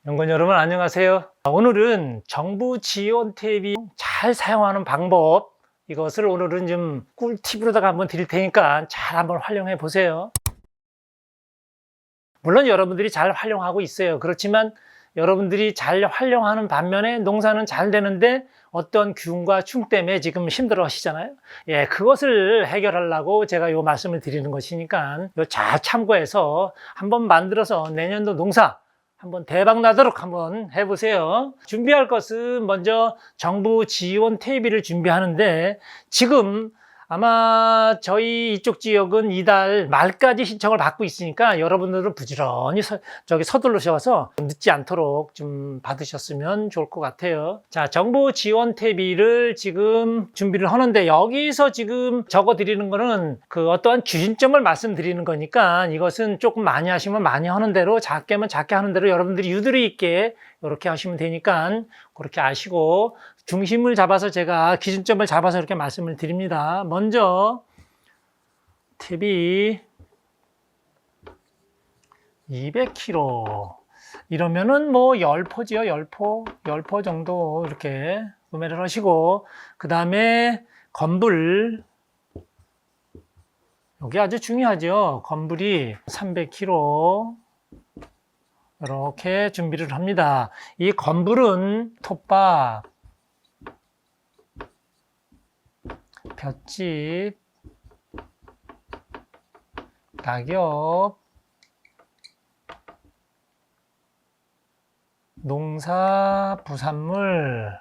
연구원 여러분 안녕하세요. 오늘은 정부 지원 탭이 잘 사용하는 방법, 이것을 오늘은 좀 꿀팁으로다가 한번 드릴 테니까 잘 한번 활용해 보세요. 물론 여러분들이 잘 활용하고 있어요. 그렇지만 여러분들이 잘 활용하는 반면에 농사는 잘 되는데 어떤 균과 충 때문에 지금 힘들어 하시잖아요. 그것을 해결하려고 제가 이 말씀을 드리는 것이니까 잘 참고해서 한번 만들어서 내년도 농사 한번 대박 나도록 한번 해보세요. 준비할 것은 먼저 정부 지원 탭을 준비하는데, 지금 아마 저희 이쪽 지역은 이달 말까지 신청을 받고 있으니까 여러분들은 부지런히 서둘러셔서 늦지 않도록 좀 받으셨으면 좋을 것 같아요. 자, 정부 지원 탭을 지금 준비를 하는데, 여기서 지금 적어 드리는 거는 그 어떠한 기준점을 말씀드리는 거니까 이것은 조금 많이 하시면 많이 하는 대로, 작게면 작게 하는 대로 여러분들이 유도리 있게 이렇게 하시면 되니까 그렇게 아시고, 중심을 잡아서 제가 기준점을 잡아서 이렇게 말씀을 드립니다. 먼저 탭이 200kg 이러면은 뭐 10포지요. 10포 정도 이렇게 구매를 하시고, 그 다음에 건불, 여기 아주 중요하죠. 건불이 300kg 이렇게 준비를 합니다. 이 건불은 톱밥, 볏짚, 낙엽, 농사 부산물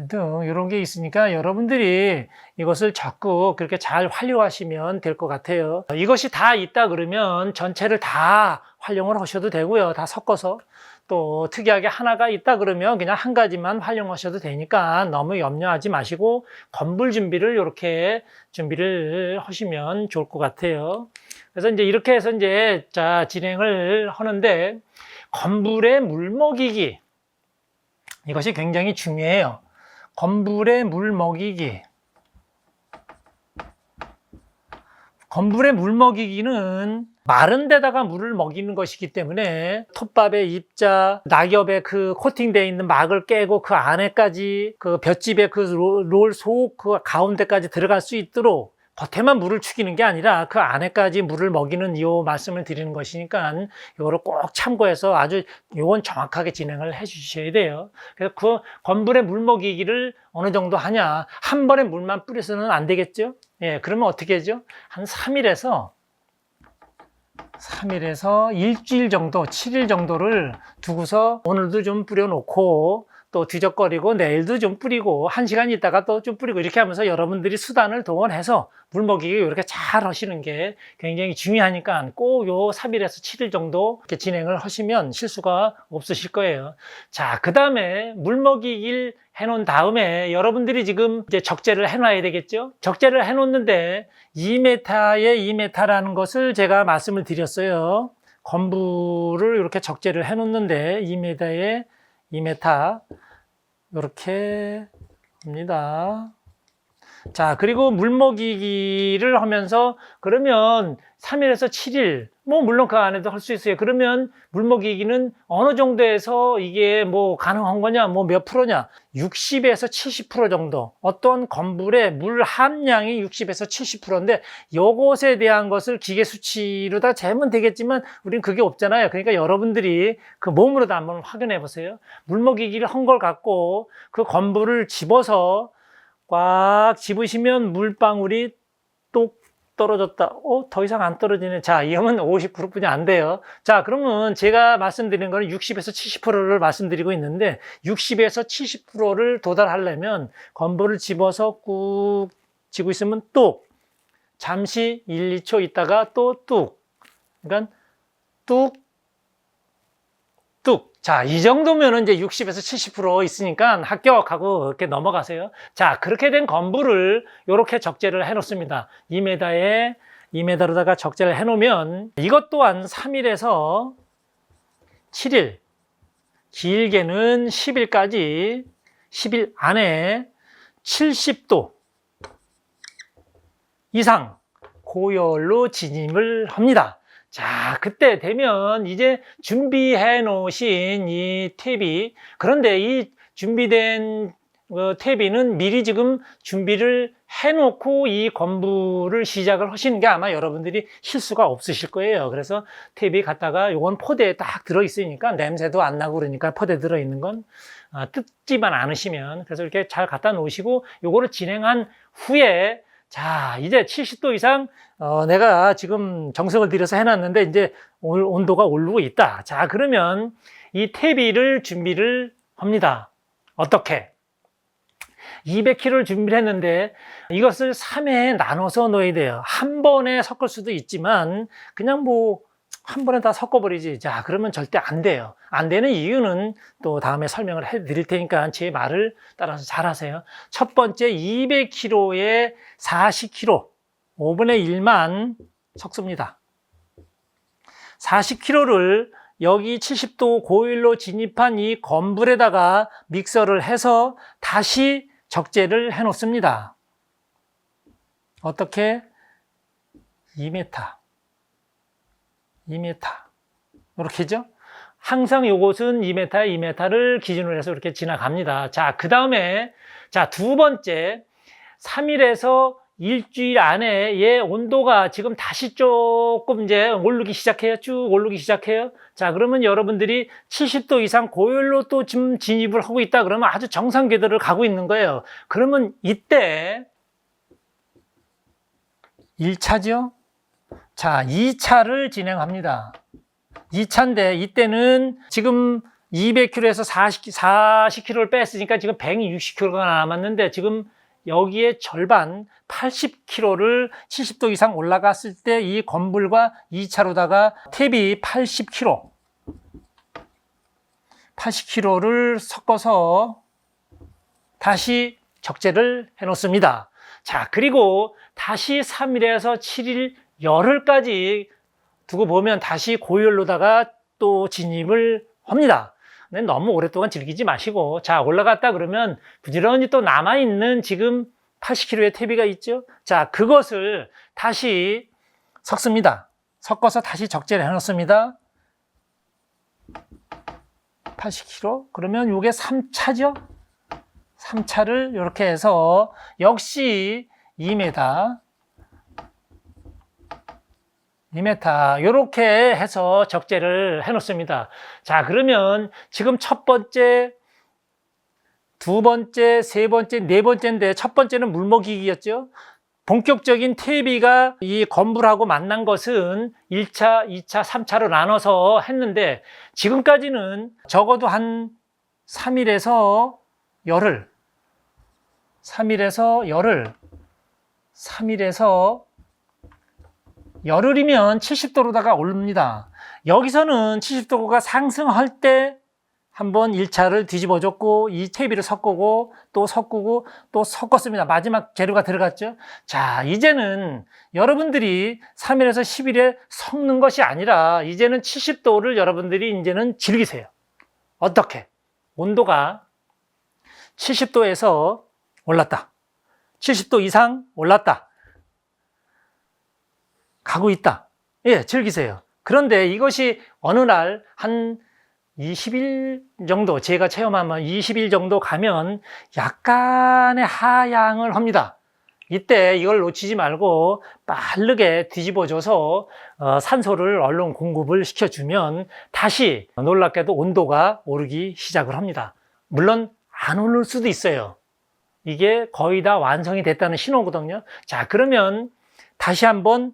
등 이런 게 있으니까 여러분들이 이것을 적극 그렇게 잘 활용하시면 될 것 같아요. 이것이 다 있다 그러면 전체를 다 활용을 하셔도 되고요. 다 섞어서. 또 특이하게 하나가 있다 그러면 그냥 한 가지만 활용하셔도 되니까 너무 염려하지 마시고 건불 준비를 이렇게 준비를 하시면 좋을 것 같아요. 그래서 이제 이렇게 해서 이제 자 진행을 하는데, 건불의 물 먹이기, 이것이 굉장히 중요해요. 건불의 물 먹이기. 건불의 물 먹이기는 마른 데다가 물을 먹이는 것이기 때문에 톱밥의 입자, 낙엽에 그 코팅되어 있는 막을 깨고 그 안에까지, 그 볏짚의 그 롤 속 그 가운데까지 들어갈 수 있도록 겉에만 물을 죽이는 게 아니라 그 안에까지 물을 먹이는 이 말씀을 드리는 것이니까 이거를 꼭 참고해서 아주 요건 정확하게 진행을 해 주셔야 돼요. 그래서 그 건불의 물 먹이기를 어느 정도 하냐, 한 번에 물만 뿌려서는 안 되겠죠. 그러면 어떻게 하죠? 한 3일에서 일주일 정도, 7일 정도를 두고서 오늘도 좀 뿌려놓고 또 뒤적거리고 내일도 좀 뿌리고 1시간 있다가 또 좀 뿌리고, 이렇게 하면서 여러분들이 수단을 동원해서 물먹이기 이렇게 잘 하시는 게 굉장히 중요하니까 꼭 요 3일에서 7일 정도 이렇게 진행을 하시면 실수가 없으실 거예요. 자, 그 다음에 물먹이기를 해놓은 다음에 여러분들이 지금 이제 적재를 해놔야 되겠죠? 적재를 해놓는데 2m에 2m라는 것을 제가 말씀을 드렸어요. 건부를 이렇게 적재를 해놓는데 2m에 2m 이렇게 합니다. 자, 그리고 물먹이기를 하면서 그러면 3일에서 7일, 뭐 물론 그 안에도 할 수 있어요. 그러면 물먹이기는 어느 정도에서 이게 뭐 가능한 거냐, 뭐 몇 프로냐, 60에서 70% 정도, 어떤 건불의 물 함량이 60에서 70%인데 요것에 대한 것을 기계 수치로 다 재면 되겠지만 우린 그게 없잖아요. 그러니까 여러분들이 그 몸으로 다 한번 확인해 보세요. 물먹이기를 한 걸 갖고 그 건불을 집어서 꽉 집으시면 물방울이 똑 떨어졌다. 더 이상 안 떨어지네. 자, 이러면 50%뿐이 안 돼요. 자, 그러면 제가 말씀드리는 거는 60에서 70%를 말씀드리고 있는데, 60에서 70%를 도달하려면 건불을 집어서 꾹 쥐고 있으면 뚝, 잠시 1, 2초 있다가 또 뚝, 그러니까 뚝, 뚝. 자, 이 정도면은 이제 60에서 70% 있으니까 합격하고 이렇게 넘어가세요. 자, 그렇게 된 건불을 이렇게 적재를 해 놓습니다. 2m로다가 적재를 해 놓으면 이것 또한 3일에서 7일, 길게는 10일까지, 10일 안에 70도 이상 고열로 진입을 합니다. 자, 그때 되면 이제 준비해 놓으신 이 탭이, 그런데 이 준비된 탭이는 미리 지금 준비를 해놓고 이 건부를 시작을 하시는 게 아마 여러분들이 실수가 없으실 거예요. 그래서 탭이 갖다가 요건 포대에 딱 들어있으니까 냄새도 안 나고 그러니까 포대에 들어있는 건 뜯지만 않으시면, 그래서 이렇게 잘 갖다 놓으시고 요거를 진행한 후에, 자, 이제 70도 이상 내가 지금 정성을 들여서 해놨는데 이제 온도가 오르고 있다. 자, 그러면 이 탭이를 준비를 합니다. 어떻게? 200kg를 준비를 했는데 이것을 3회에 나눠서 넣어야 돼요. 한 번에 섞을 수도 있지만 그냥 뭐 한 번에 다 섞어버리지. 자, 그러면 절대 안 돼요. 안 되는 이유는 또 다음에 설명을 해 드릴 테니까 제 말을 따라서 잘 하세요. 첫 번째, 200kg에 40kg, 5분의 1만 섞습니다. 40kg를 여기 70도 고열로 진입한 이 건불에다가 믹서를 해서 다시 적재를 해 놓습니다. 어떻게? 2m. 2m. 이렇게죠? 항상 요것은 2m, 2m를 기준으로 해서 이렇게 지나갑니다. 자, 그 다음에, 자, 두 번째, 3일에서 일주일 안에 얘 온도가 지금 다시 조금 이제 오르기 시작해요. 쭉 오르기 시작해요. 자, 그러면 여러분들이 70도 이상 고열로 또 지금 진입을 하고 있다 그러면 아주 정상 궤도를 가고 있는 거예요. 그러면 이때 1차죠. 자, 2차를 진행합니다. 2차인데 이때는 지금 200kg에서 40kg를 뺐으니까 지금 160kg가 남았는데 지금 여기에 절반 80kg를 70도 이상 올라갔을 때 이 건불과 2차로다가 탭이 80kg를 섞어서 다시 적재를 해 놓습니다. 자, 그리고 다시 3일에서 7일 열흘까지 두고 보면 다시 고열로다가 또 진입을 합니다. 근데 너무 오랫동안 즐기지 마시고, 자, 올라갔다 그러면 부지런히 또 남아있는 지금 80kg의 탭이가 있죠. 자, 그것을 다시 섞습니다. 섞어서 다시 적재를 해놓습니다. 80kg? 그러면 이게 3차죠. 3차를 이렇게 해서 역시 2m 이렇게 해서 적재를 해 놓습니다. 자, 그러면 지금 첫 번째, 두 번째, 세 번째, 네 번째인데 첫 번째는 물먹이기였죠. 본격적인 탭이가 이 건불하고 만난 것은 1차, 2차, 3차로 나눠서 했는데 지금까지는 적어도 한 3일에서 열흘, 3일에서 열흘이면 70도로다가 오릅니다. 여기서는 70도가 상승할 때 한번 1차를 뒤집어줬고 이 탭이를 섞고 또 섞고 또 섞었습니다. 마지막 재료가 들어갔죠. 자, 이제는 여러분들이 3일에서 10일에 섞는 것이 아니라 이제는 70도를 여러분들이 이제는 즐기세요. 어떻게? 온도가 70도에서 올랐다. 70도 이상 올랐다. 가고 있다. 예, 즐기세요. 그런데 이것이 어느 날 한 20일 정도, 제가 체험하면 20일 정도 가면 약간의 하향을 합니다. 이때 이걸 놓치지 말고 빠르게 뒤집어줘서 산소를 얼른 공급을 시켜주면 다시 놀랍게도 온도가 오르기 시작을 합니다. 물론 안 오를 수도 있어요. 이게 거의 다 완성이 됐다는 신호거든요. 자, 그러면 다시 한번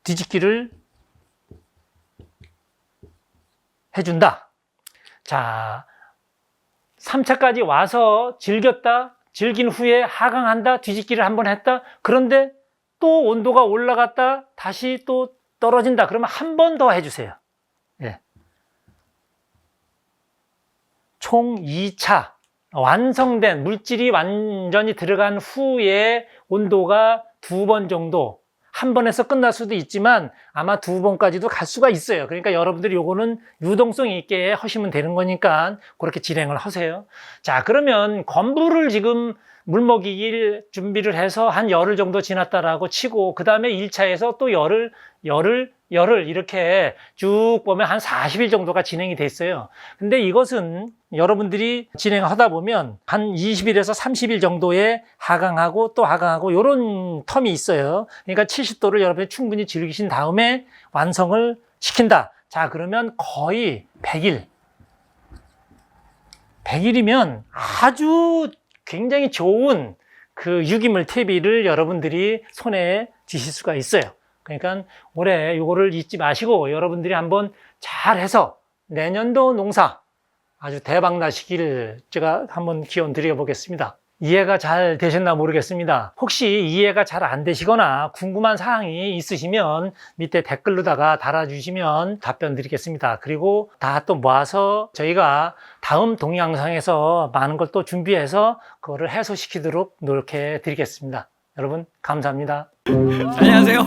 뒤집기를 해준다. 자, 3차까지 와서 즐겼다. 즐긴 후에 하강한다. 뒤집기를 한번 했다. 그런데 또 온도가 올라갔다. 다시 또 떨어진다. 그러면 한 번 더 해주세요. 예. 총 2차 완성된 물질이 완전히 들어간 후에 온도가 2번 정도, 한 번에서 끝날 수도 있지만 아마 2번까지도 갈 수가 있어요. 그러니까 여러분들이 요거는 유동성 있게 하시면 되는 거니까 그렇게 진행을 하세요. 자, 그러면 건부를 지금 물 먹이길 준비를 해서 한 열흘 정도 지났다라고 치고, 그 다음에 1차에서 또 열흘 이렇게 쭉 보면 한 40일 정도가 진행이 됐어요. 근데 이것은 여러분들이 진행하다 보면 한 20일에서 30일 정도의 하강하고 또 하강하고 이런 텀이 있어요. 그러니까 70도를 여러분이 충분히 즐기신 다음에 완성을 시킨다. 자, 그러면 거의 100일이면 아주 굉장히 좋은 그 유기물 퇴비를 여러분들이 손에 쥐실 수가 있어요. 그러니까 올해 이거를 잊지 마시고 여러분들이 한번 잘해서 내년도 농사 아주 대박 나시기를 제가 한번 기원 드려보겠습니다. 이해가 잘 되셨나 모르겠습니다. 혹시 이해가 잘 안 되시거나 궁금한 사항이 있으시면 밑에 댓글로다가 달아주시면 답변 드리겠습니다. 그리고 다 또 모아서 저희가 다음 동영상에서 많은 걸 또 준비해서 그거를 해소시키도록 노력해 드리겠습니다. 여러분 감사합니다. 안녕하세요.